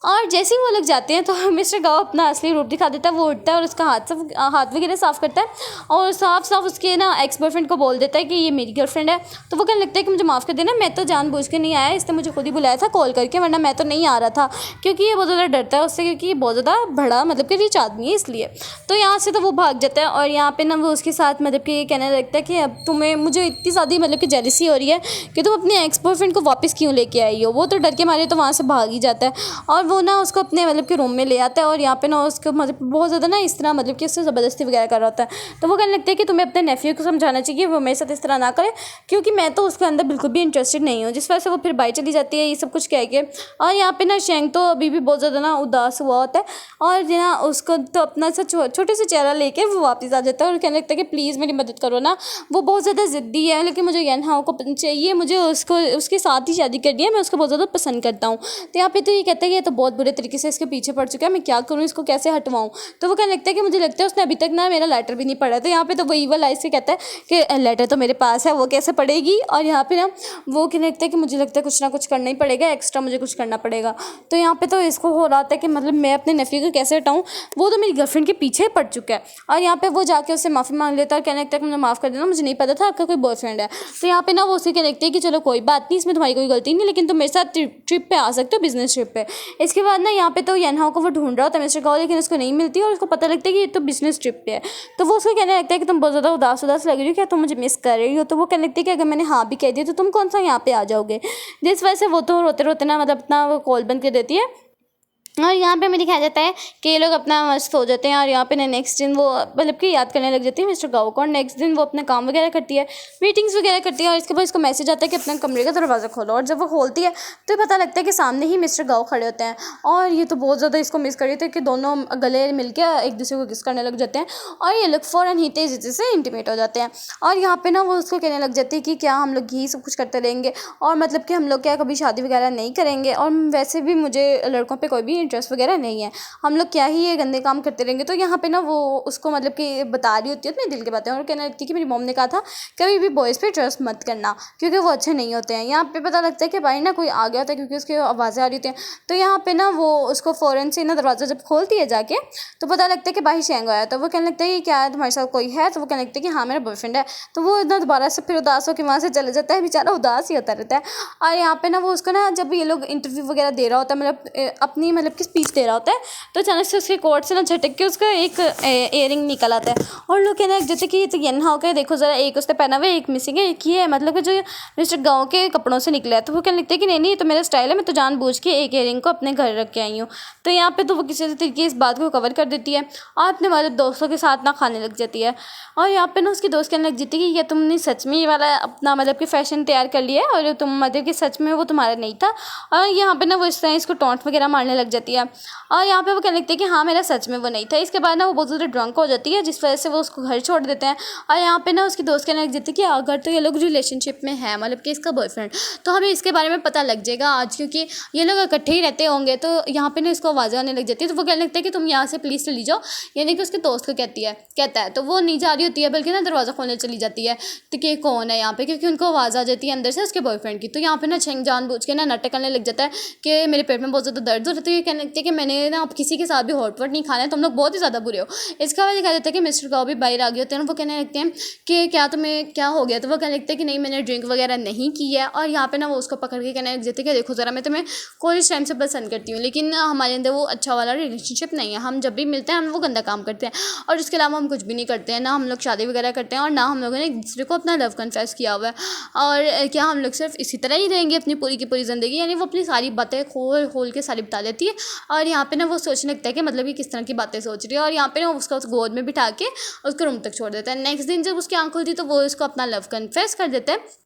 Speaker 1: और जैसे ही वो लोग जाते हैं तो मिस्टर गाओ अपना असली रूप दिखा देता है। वो उठता है और उसका हाथ वगैरह साफ़ करता है और साफ साफ उसके ना एक्स बॉयफ्रेंड को बोल देता है कि ये मेरी गर्लफ्रेंड है। तो वो कहने लगता है कि मुझे माफ़ कर देना, मैं तो जानबूझ के नहीं आया, इसने मुझे खुद ही बुलाया था कॉल करके, वरना मैं तो नहीं आ रहा था। क्योंकि ये बहुत ज़्यादा डरता है उससे, क्योंकि ये बहुत ज़्यादा बड़ा मतलब कि रिच आदमी है, इसलिए। तो यहाँ से तो वो भाग जाता है और यहाँ पे ना वो उसके साथ मतलब कि कहने लगता है कि अब तुम्हें मुझे इतनी ज़्यादा मतलब कि जेलसी हो रही है कि तुम अपने एक्स बॉयफ्रेंड को वापस क्यों लेके आई हो। वो तो डर के मारे तो वहाँ से भाग ही जाता है और वो ना उसको अपने मतलब कि रूम में ले आता है और यहाँ पे ना उसको मतलब बहुत ज़्यादा ना इस तरह मतलब कि उससे ज़बरदस्ती वगैरह कर रहा होता है। तो वो कहने लगता है कि तुम्हें अपने नेफ्यू को समझाना चाहिए वो मेरे साथ इस तरह ना करे, क्योंकि मैं तो उसके अंदर बिल्कुल भी इंटरेस्टेड नहीं हूँ। जिस वजह से वो फिर बाई चली जाती है ये सब कुछ कह के। और यहाँ पे ना शैंग तो अभी भी बहुत ज़्यादा ना उदास हुआ होता है और ना उसको तो अपना सा छोटे से चेहरा लेके वो वापस आ जाता है और कहने लगता है कि प्लीज़ मेरी मदद करो ना। वो बहुत ज़्यादा ज़िद्दी है, लेकिन मुझे यनहाओ को चाहिए, मुझे उसको उसके साथ ही शादी करनी है, मैं उसको बहुत ज़्यादा पसंद करता हूँ। तो यहाँ पे तो ये कहता है कि ये तो बहुत बुरे तरीके से इसके पीछे पड़ चुका है, मैं क्या करूँ, इसको कैसे हटवाऊँ। तो वो कहने लगता है कि मुझे लगता है उसने अभी तक ना मेरा लेटर भी नहीं पढ़ा। तो यहाँ पे तो वो ईवल आइज से कहता है कि लेटर तो मेरे पास है, वो कैसे पढ़ेगी। और यहाँ पे ना वो कहने लगता है कि मुझे लगता है कुछ ना कुछ करना ही पड़ेगा, एक्स्ट्रा मुझे कुछ करना पड़ेगा। तो यहाँ पे तो इसको हो रहा था कि मतलब मैं अपने नेफ्यू को कैसे हटाऊँ, वो तो मेरी गर्लफ्रेंड के पीछे पड़ चुका है। और यहाँ पे वो जाके उससे माफ़ी मांग लेता है और कहने लगता है कि मुझे माफ़ कर देना, मुझे नहीं पता था आपका कोई बॉयफ्रेंड है। तो यहाँ पे ना वो उसे कहने लगता है कि चलो कोई बात नहीं, इसमें तुम्हारी कोई गलती नहीं, लेकिन तुम मेरे साथ ट्रिप पे आ सकते हो, बिजनेस ट्रिप पे। इसके बाद ना यहाँ पे तो यनहाओ को वो ढूंढ रहा होता है मिस्टर गाओ, लेकिन उसको नहीं मिलती और उसको पता लगता है कि ये तो बिजनेस ट्रिप पे है। तो वो उसको कहने लगता है कि तुम बहुत ज़्यादा उदास लग रही हो, क्या तुम मुझे मिस कर रही हो। तो वो कहने लगती है कि अगर मैंने हाँ भी कह दिया तो तुम कौन सा यहाँ पे आ जाओगे। जिस वजह से वो तो रोते रोते ना मतलब अपना वो कॉल बंद कर देती है। और यहाँ पे हमें दिखाया जाता है कि ये लोग अपना मस्त हो जाते हैं और यहाँ पे ना नेक्स्ट दिन वो मतलब कि याद करने लग जाती है मिस्टर गाओ को। और नेक्स्ट दिन वो अपना काम वगैरह करती है, मीटिंग्स वगैरह करती है और इसके बाद इसको मैसेज आता है कि अपने कमरे का दरवाज़ा खोलो। और जब वो खोलती है तो पता लगता है कि सामने ही मिस्टर गाओ खड़े होते हैं और ये तो बहुत ज़्यादा इसको मिस कर रही थी कि दोनों गले मिलकर एक दूसरे को किस करने लग जाते हैं और ये लोग फ़ौरन ही तेज़ी से इंटीमेट हो जाते हैं। और यहाँ पे ना वो उसको कहने लग जाती है कि क्या हम लोग यही सब कुछ करते रहेंगे और मतलब कि हम लोग क्या कभी शादी वगैरह नहीं करेंगे, और वैसे भी मुझे लड़कों पर कोई भी इंटरेस्ट वगैरह नहीं है, हम लोग क्या ही ये गंदे काम करते रहेंगे। तो यहाँ पे ना वो उसको मतलब कि बता रही होती है अपने दिल की बातें और कहने लगती है कि मेरी मॉम ने कहा था कभी भी बॉयज़ पे ट्रस्ट मत करना क्योंकि वो अच्छे नहीं होते हैं। यहाँ पे पता लगता है कि भाई ना कोई आ गया होता है क्योंकि उसकी आवाज़ें आ रही होती हैं। तो यहाँ पे ना वो उसको फ़ौरन से ना दरवाज़ा जब खोलती है जाके तो पता लगता है कि भाई शैंग आया। तो वो कहने लगता है कि क्या है तुम्हारे साथ कोई है। तो वो कहने लगता है कि हाँ मेरा बॉयफ्रेंड है। तो वो ना दोबारा से फिर उदास होकर वहाँ से चले जाता है, बेचारा उदास ही होता रहता है। और यहाँ पे ना वो उसको ना जब ये लोग इंटरव्यू वगैरह दे रहा होता है मतलब अपनी मतलब कि स्पीच दे रहा होता है, तो अचानक से उसके कोट से ना झटक के उसका एक इयरिंग निकल आता है और लोग कहने लग जाते कि ये तो यन्हा हो गया, देखो ज़रा एक उसने पहना हुआ है, एक मिसिंग है, एक ही है, मतलब कि जो मिस्टर गाँव के कपड़ों से निकला है। तो वो कहने लगते हैं कि नहीं ये तो मेरा स्टाइल है, मैं तो जानबूझ के एक इयरिंग को अपने घर रख के आई हूँ। तो यहाँ पे तो वो किसी तरीके इस बात को कवर कर देती है और अपने वाले दोस्तों के साथ ना खाने लग जाती है। और यहाँ पे ना उसकी दोस्त कहने लग जाती है कि ये तुमने सच में ये वाला अपना मतलब कि फ़ैशन तैयार कर लिया है और तुम मतलब कि सच में वो तुम्हारा नहीं था। और यहाँ पे ना वो इस तरह इसको टॉन्ट वगैरह मारने लग जाती है और यहाँ पे वो कहने लगती है कि हाँ मेरा सच में वो नहीं था। इसके बाद ना वो बहुत ज़्यादा ड्रंक हो जाती है, जिस वजह से वो उसको घर छोड़ देते हैं। और यहाँ पे ना उसकी दोस्त कहने लग जाती है कि अगर तो ये लोग रिलेशनशिप में है, मतलब कि इसका बॉयफ्रेंड, तो हमें इसके बारे में पता लग जाएगा आज, क्योंकि ये लोग इकट्ठे ही रहते होंगे। तो यहाँ पे ना इसको आवाज़ आने लग जाती है। तो वो कहने लगता है कि तुम यहाँ से प्लीज़ चली जाओ, यानी कि उसके दोस्त को कहता है। तो वो नहीं जा रही होती है, बल्कि ना दरवाज़ा खोलने चली जाती है तो कि कौन है यहाँ पे, क्योंकि उनको आवाज़ आ जाती है अंदर से उसके बॉयफ्रेंड की। तो यहाँ पे ना छेंग जानबूझ के ना नाटक करने लग जाता है कि मेरे पेट में बहुत ज़्यादा दर्द हो रहा है। तो ये कहने लगती है कि मैंने ना अब किसी के साथ भी हॉट वॉट नहीं खाना है, तुम लोग बहुत ही ज़्यादा बुरे हो। इसका वजह दिखा देता है कि मिस्टर गाँव भी बाहर आ गए होते हैं। वो कहने लगते हैं कि क्या तुम्हें क्या हो गया। तो वो कहने लगते हैं कि नहीं मैंने ड्रिंक वगैरह नहीं की है। और यहाँ पे ना वो उसको पकड़ के कहने लग जाते हैं कि देखो ज़रा मैं तुम्हें कॉलेज टाइम से पसंद करती हूँ, लेकिन हमारे अंदर वो अच्छा वाला रिलेशनशिप नहीं है। हम जब भी मिलते हैं हम वो गंदा काम करते हैं और उसके अलावा हम कुछ भी नहीं करते हैं, ना हम लोग शादी वगैरह करते हैं और ना हम लोगों ने एक दूसरे को अपना लव कन्फेस किया हुआ है। और क्या हम लोग सिर्फ इसी तरह ही रहेंगे अपनी पूरी की पूरी ज़िंदगी। यानी वो अपनी सारी बातें खोल खोल के सारी बता देती है। और यहाँ पे ना वो सोचने लगता है कि मतलब कि किस तरह की बातें सोच रही है। और यहाँ पे ना उसका उस गोद में बिठा के उसको रूम तक छोड़ देता है। नेक्स्ट दिन जब उसकी आँख खुलती तो वो इसको अपना लव कन्फेस कर देता है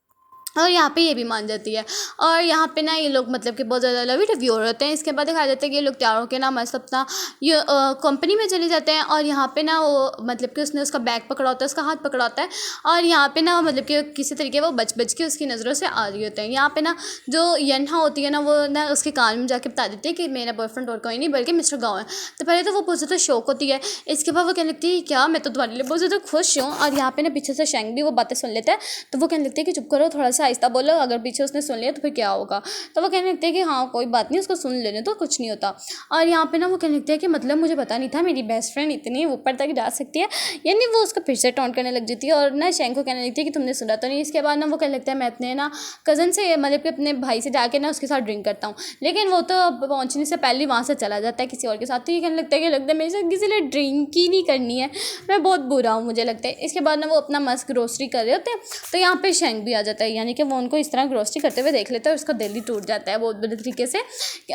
Speaker 1: और यहाँ पे ये भी मान जाती है। और यहाँ पे ना ये लोग मतलब कि बहुत ज़्यादा लवी डवी होते हैं। इसके बाद दिखाया जाता है कि ये लोग तैयार होकर ना मस्त अपना ये कंपनी में चले जाते हैं। और यहाँ पे ना वो मतलब कि उसने उसका बैग पकड़ा होता है, उसका हाथ पकड़ा होता है और यहाँ पे ना मतलब कि किसी तरीके वो बच के उसकी नज़रों से आ रही होते हैं। यहाँ पे ना जो यन्हा होती है ना वो ना उसके कान में जाके बता देती है कि मेरा बॉयफ्रेंड और कोई नहीं बल्कि मिस्टर गाँव है। तो पहले तो वो बहुत ज़्यादा शौक होती है। इसके बाद वो कहने लगती है क्या मैं तो तुम्हारे लिए बहुत ज़्यादा खुश हूँ। और यहाँ पे ना पीछे से शेंग भी वो बातें सुन लेता है। तो वो कहने लगती है कि चुप करो, थोड़ा सा आहिस्ता बोलो, अगर पीछे उसने सुन लिया तो फिर क्या होगा। तो वो कहने लगते हैं कि हाँ कोई बात नहीं, उसको सुन लेने तो कुछ नहीं होता। और यहाँ पे ना वो कहने लगते हैं कि मतलब मुझे पता नहीं था मेरी बेस्ट फ्रेंड इतनी ऊपर तक जा सकती है। यानी वो उसको फिर से टॉन्ट करने लग जाती है और ना शेंग को कहने लगती है कि तुमने सुना तो नहीं। इसके बाद ना वो कहने लगता है मैं अपने ना कज़न से मतलब कि अपने भाई से जाके ना उसके साथ ड्रिंक करता हूँ, लेकिन वो तो पहुँचने से पहले वहाँ से चला जाता है किसी और के साथ। तो ये कहने लगता है कि लगता है मेरे साथ किसी ने ड्रिंक ही नहीं करनी है, मैं बहुत बुरा हूँ मुझे लगता है। इसके बाद ना वो अपना मस्त ग्रोसरी कर रहे होते हैं। तो यहाँ पे शेंग भी आ जाता है, यानी कि वो उनको इस तरह ग्रोसरी करते हुए देख लेता है और उसका दिल ही टूट जाता है बहुत बुरे तरीके से।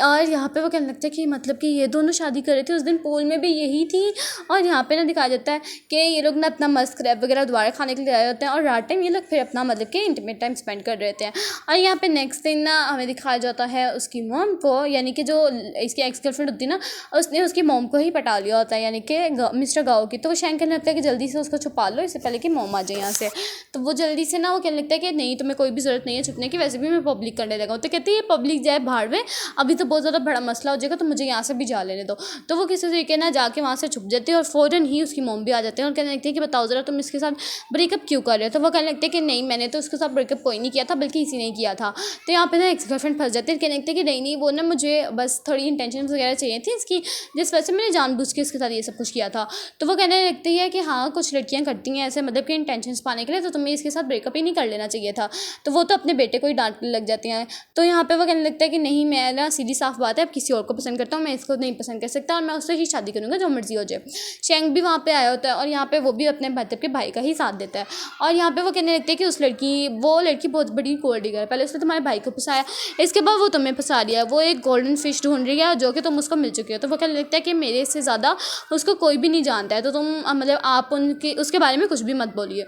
Speaker 1: और यहाँ पे वो कहने लगता है कि मतलब कि ये दोनों शादी कर रहे थे उस दिन पूल में भी यही थी। और यहाँ पे ना दिखाया जाता है कि ये लोग ना अपना मस्त क्रैब वगैरह दोबारा खाने के लिए आए होते हैं और रात टाइम ये लोग फिर अपना मतलब कि इंटीमेट टाइम स्पेंड कर रहे थे। और यहाँ पे नेक्स्ट दिन ना हमें दिखाया जाता है उसकी मॉम को, यानी कि जो इसकी एक्स गर्लफ्रेंड होती है ना उसने उसकी मॉम को ही पटा लिया होता है, यानी कि मिस्टर गाँव की। तो वो शेंग कहने लगता है कि जल्दी से उसको छुपा लो इससे पहले कि मॉम आ जाए यहाँ से। तो वो जल्दी से ना वो कहने लगता है कि नहीं तुम्हें कोई भी ज़रूरत नहीं है छुपने की, वैसे भी मैं पब्लिक करने लगा हूँ। तो कहती है पब्लिक जाए भाड़ में, अभी तो बहुत ज़्यादा बड़ा मसला हो जाएगा, तो मुझे यहाँ से भी जा लेने दो। तो वो किसी तरीके ना जाके वहाँ से छुप जाती है और फ़ौरन ही उसकी मॉम भी आ जाते हैं और कहने लगती है कि बताओ ज़रा तुम इसके साथ ब्रेकअप क्यों कर रहे हो। तो वो कहने लगते हैं कि नहीं मैंने तो उसके साथ ब्रेकअप कोई नहीं किया था बल्कि इसी ने किया था। तो यहाँ पे ना एक्स गर्लफ्रेंड फंस जाती है, कहने लगती है कि नहीं वो ना मुझे बस थोड़ी इंटेंशन वगैरह चाहिए थी इसकी, जिस वजह से मैंने जानबूझ के उसके साथ ये सब कुछ किया था। तो वो कहने लगती है कि हाँ कुछ लड़कियाँ करती हैं ऐसे मतलब कि इंटेंशन पाने के लिए, तो तुम्हें इसके साथ ब्रेकअप ही नहीं कर लेना चाहिए था। तो वो तो अपने बेटे को ही डांटने लग जाती हैं। तो यहाँ पे वो कहने लगता है कि नहीं मैं ना सीधी साफ बात है अब किसी और को पसंद करता हूँ, मैं इसको नहीं पसंद कर सकता और मैं उससे ही शादी करूँगा जो मर्जी हो जाए। शेंग भी वहाँ पे आया होता है और यहाँ पे वो भी अपने मतलब के भाई का ही साथ देता है। और यहाँ पे वो कहने लगते हैं कि वो लड़की बहुत बड़ी गोल्ड डिगर है, पहले उसने तुम्हारे भाई को फंसाया, इसके बाद वो तुम्हें फंसा दिया, वो एक गोल्डन फिश ढूंढ रही है जो कि तुम उसको मिल चुकी हो। तो वो कहने लगता है कि मेरे से ज़्यादा उसको कोई भी नहीं जानता है, तो तुम मतलब आप उनके उसके बारे में कुछ भी मत बोलिए।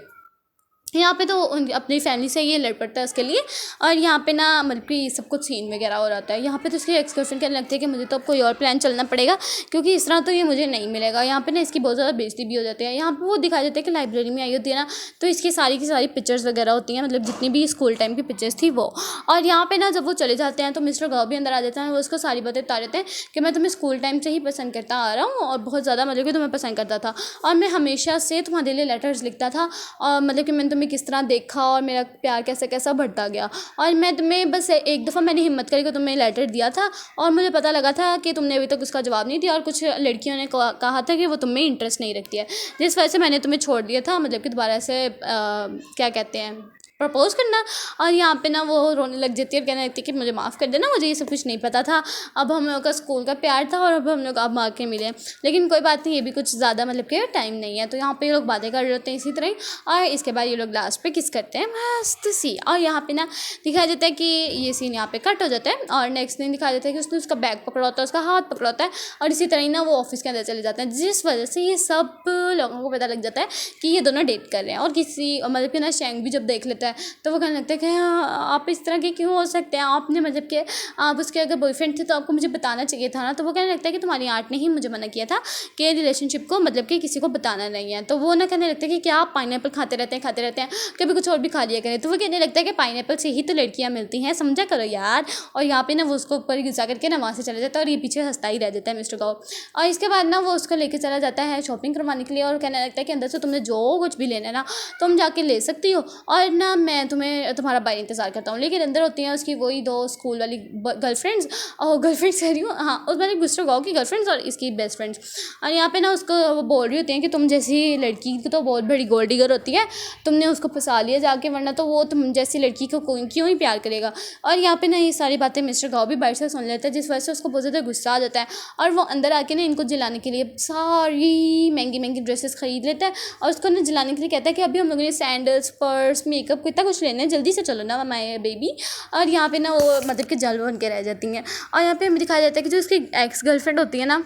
Speaker 1: यहाँ पे तो अपनी फैमिली से ये लड़ पड़ता है उसके लिए। और यहाँ पे ना मतलब कि सब कुछ सीन वगैरह हो रहा है। यहाँ पे तो इसकी एक्स गर्लफ्रेंड कहने लगती है कि मुझे तो अब कोई और प्लान चलना पड़ेगा क्योंकि इस तरह तो ये मुझे नहीं मिलेगा। यहाँ पे ना इसकी बहुत ज़्यादा बेइज्जती भी हो जाती है। यहाँ पे वो दिखाया जाता है कि लाइब्रेरी में आई होती है ना, तो इसकी सारी की सारी पिक्चर्स वगैरह होती हैं, मतलब जितनी भी स्कूल टाइम की पिक्चर्स थी वो। और यहाँ पे ना जब वो चले जाते हैं तो मिस्टर गाँव भी अंदर आ जाता है, वो उसको सारी बातें बता देते हैं कि मैं तुम्हें स्कूल टाइम से ही पसंद करता आ रहा हूँ और बहुत ज़्यादा मतलब कि तुम्हें पसंद करता था और मैं हमेशा से तुम्हारे लिए लेटर्स लिखता था और मतलब कि मैंने तुम्हें किस तरह देखा और मेरा प्यार कैसे कैसा बढ़ता गया। और मैं तुम्हें बस एक दफ़ा मैंने हिम्मत करके तुम्हें लेटर दिया था और मुझे पता लगा था कि तुमने अभी तक उसका जवाब नहीं दिया और कुछ लड़कियों ने कहा था कि वो तुम्हें इंटरेस्ट नहीं रखती है, जिस वजह से मैंने तुम्हें छोड़ दिया था, मतलब कि दोबारा से क्या कहते हैं प्रपोज़ करना। और यहाँ पे ना वो रोने लग जाती है और कहने लगती है कि मुझे माफ़ कर देना, मुझे ये सब कुछ नहीं पता था, अब हम लोग का स्कूल का प्यार था और अब हम लोग अब आके मिले, लेकिन कोई बात नहीं, ये भी कुछ ज़्यादा मतलब कि टाइम नहीं है। तो यहाँ पे ये लोग बातें कर रहे होते हैं इसी तरह ही, और इसके बाद ये लोग लास्ट पे किस करते हैं, मस्त सी। और यहाँ पे ना दिखाया जाता है कि ये सीन यहाँ पे कट हो जाता है और नेक्स्ट दिन दिखाया जाता है कि उसने उसका बैग पकड़ा होता है, उसका हाथ पकड़ा होता है, और इसी तरह ही ना वो ऑफिस के अंदर चले जाते हैं, जिस वजह से ये सब लोगों को पता लग जाता है कि ये दोनों डेट कर रहे हैं। और किसी मतलब कि ना शेंग भी जब देख लेता है तो वो कहने लगता है कि हाँ, आप इस तरह के क्यों हो सकते हैं, आपने मतलब कि आप उसके अगर बॉयफ्रेंड थे तो आपको मुझे बताना चाहिए था ना। तो वो कहने लगता है कि तुम्हारी आंट ने ही मुझे मना किया था कि रिलेशनशिप को मतलब कि किसी को बताना नहीं है। तो वो ना कहने लगता है कि क्या आप पाइनएप्पल खाते रहते हैं, कभी कुछ और भी खा लिया करें। तो वो कहने लगता है कि पाइनएप्पल से ही तो लड़कियाँ मिलती हैं, समझा करो यार। और यहाँ पे ना वो उसको ऊपर घुसा करके ना वहाँ से चला जाता है और ये पीछे हंसता ही रह जाता है मिस्टर गाओ। और इसके बाद ना वो उसको लेके चला जाता है शॉपिंग करवाने के लिए और कहने लगता है कि अंदर से तुमने जो कुछ भी लेना है ना तुम जाके ले सकती हो, और ना मैं तुम्हारा बाहर इंतज़ार करता हूँ। लेकिन अंदर होती हैं उसकी वही दो स्कूल वाली गर्लफ्रेंड्स, और गर्लफ्रेंड्स कह रही हूँ, हाँ उस वाले मिस्टर गाओ की गर्लफ्रेंड्स और इसकी बेस्ट फ्रेंड्स। और यहाँ पे ना उसको वो बोल रही होती हैं कि तुम जैसी लड़की तो बहुत बड़ी गोल्ड डिगर होती है, तुमने उसको फंसा लिया जाके, वरना तो वो तुम जैसी लड़की को कोई क्यों ही प्यार करेगा। और यहाँ पे ना ये सारी बातें मिस्टर गाओ भी बाहर से सुन लेता है, जिस वजह से उसको बहुत ज़्यादा गुस्सा आ जाता है और वो अंदर आके ना इनको जलाने के लिए सारी महंगी महंगी ड्रेसेस खरीद लेता है और उसको ना जलाने के लिए कहता है कि अभी हम लोगों ने सैंडल्स, पर्स, मेकअप इतना कुछ लेना है, जल्दी से चलो ना माय बेबी। और यहाँ पे ना वो मतलब कि जल बन के रह जाती हैं। और यहाँ पे हमें दिखाया जाता है कि जो उसकी एक्स गर्लफ्रेंड होती है ना,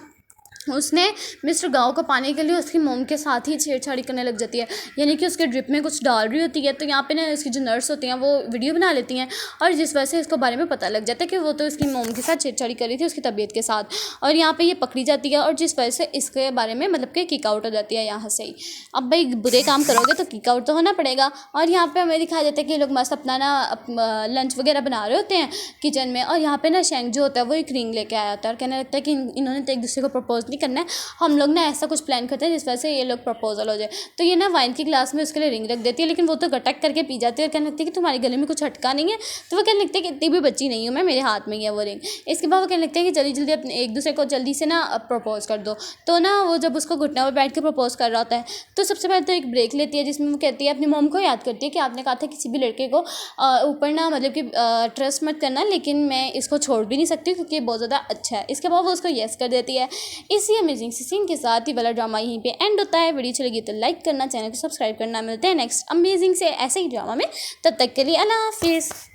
Speaker 1: उसने मिस्टर गाओ को पाने के लिए उसकी मोम के साथ ही छेड़छाड़ी करने लग जाती है, यानी कि उसके ड्रिप में कुछ डाल रही होती है। तो यहाँ पे ना इसकी जो नर्स होती हैं वो वीडियो बना लेती हैं और जिस वजह से इसको बारे में पता लग जाता है कि वो तो इसकी मोम के साथ छेड़छाड़ी कर रही थी उसकी तबीयत के साथ, और यहाँ पे ये पकड़ी जाती है और जिस वजह से इसके बारे में मतलब कि किक आउट हो जाती है यहाँ से ही। अब भाई बुरे काम करोगे तो किक आउट तो होना पड़ेगा। और यहाँ पे हमें दिखाया जाता है कि ये लोग मस्त अपना ना लंच वगैरह बना रहे होते हैं किचन में, और यहाँ पे ना शेंग जो होता है वो एक रिंग लेके आया होता है और कहने लगता है कि इन्होंने तो एक दूसरे को प्रपोज नहीं करना है, हम लोग ना ऐसा कुछ प्लान करते हैं जिस वजह से ये लोग प्रपोजल हो जाए। तो ये ना वाइन की ग्लास में उसके लिए रिंग रख देती है, लेकिन वो तो गटक करके पी जाती है और कहने लगती है कि तुम्हारे गले में कुछ हटका नहीं है। तो वो कहने लगती है कि इतनी भी बच्ची नहीं हूँ मैं, मेरे हाथ में ही है वो रिंग। इसके बाद वो कहने लगते हैं कि जल्दी जल्दी अपने एक दूसरे को जल्दी से ना प्रपोज कर दो। तो ना वो जब उसको घुटना पर बैठ के प्रपोज कर रहा होता है तो सबसे पहले तो एक ब्रेक लेती है जिसमें वो कहती है अपनी मॉम को याद करती है कि आपने कहा था किसी भी लड़के को ऊपर ना मतलब कि ट्रस्ट मत करना, लेकिन मैं इसको छोड़ भी नहीं सकती क्योंकि ये बहुत ज़्यादा अच्छा है। इसके बाद वो उसको येस कर देती है। इसी अमेजिंग सीन के साथ ही वाला ड्रामा यहीं पे एंड होता है। वीडियो अच्छी लगी तो लाइक करना, चैनल को सब्सक्राइब करना। मिलते हैं नेक्स्ट अमेजिंग से ऐसे ही ड्रामा में, तब तक के लिए अल्लाह हाफिज़।